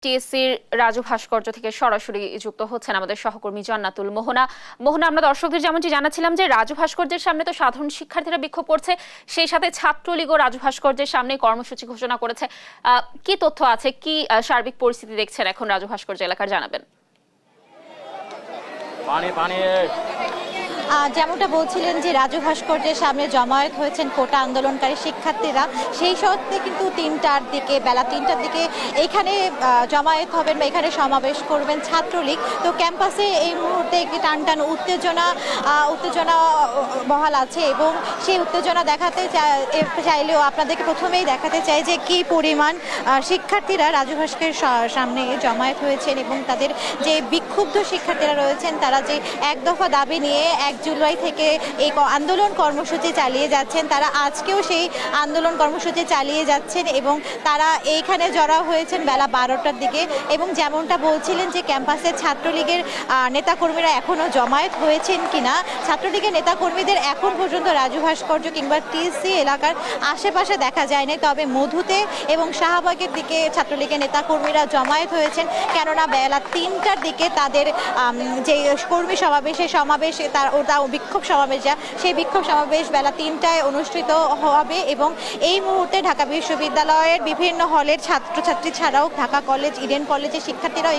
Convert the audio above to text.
টিএসসির রাজু ভাস্কর্য থেকে সরাসরি যুক্ত হচ্ছেন আমাদের সহকর্মী জান্নাতুল মোহনা। আমরা দর্শকদের যেমনটি জানাচ্ছিলাম যে রাজু ভাস্কর্যের সামনে তো সাধারণ শিক্ষার্থীরা বিক্ষোভ করছে, সেই সাথে ছাত্রলীগও রাজু ভাস্কর্যের সামনে কর্মসূচি ঘোষণা করেছে। কি তথ্য আছে, কি সার্বিক পরিস্থিতি দেখছেন এখন রাজু ভাস্কর্য এলাকার, জানাবেন। যেমনটা বলছিলেন যে রাজু ভাস্কর্যের সামনে জমায়েত হয়েছেন কোটা আন্দোলনকারী শিক্ষার্থীরা, সেই সত্ত্বে কিন্তু বেলা তিনটার দিকে এইখানে জমায়েত হবেন বা এখানে সমাবেশ করবেন ছাত্রলীগ। তো ক্যাম্পাসে এই মুহূর্তে একটি টানটান উত্তেজনা বহাল আছে এবং সেই উত্তেজনা দেখাতে চাইলেও আপনাদেরকে প্রথমেই দেখাতে চাই যে কি পরিমাণ শিক্ষার্থীরা রাজু ভাস্করের সামনে জমায়েত হয়েছেন এবং তাদের যে বিক্ষুব্ধ শিক্ষার্থীরা রয়েছেন তারা যে এক দফা দাবি নিয়ে 1 জুলাই থেকে এই আন্দোলন কর্মসূচি চালিয়ে যাচ্ছেন, তারা আজকেও সেই আন্দোলন কর্মসূচি চালিয়ে যাচ্ছেন এবং তারা এইখানে জড়ো হয়েছেন বেলা 12টার দিকে। এবং যেমনটা বলছিলেন যে ক্যাম্পাসে ছাত্রলীগের নেতাকর্মীরা এখনও জমায়েত হয়েছেন কিনা, ছাত্রলীগের নেতাকর্মীদের এখন পর্যন্ত রাজু ভাস্কর্য কিংবা টিএসসি এলাকার আশেপাশে দেখা যায়নি, তবে মধুতে এবং শাহবাগের দিকে ছাত্রলীগের নেতাকর্মীরা জমায়েত হয়েছেন। কেননা বেলা 3টার দিকে তাদের যে কর্মী সমাবেশ ওটা বিক্ষোভ সমাবেশ, সেই বিক্ষোভ সমাবেশ বেলা 3টায় অনুষ্ঠিত হবে এবং এই মুহূর্তে ঢাকা বিশ্ববিদ্যালয়ের বিভিন্ন হলের ছাত্রছাত্রী ছাড়াও ঢাকা কলেজ, ইডেন কলেজের শিক্ষার্থীরাও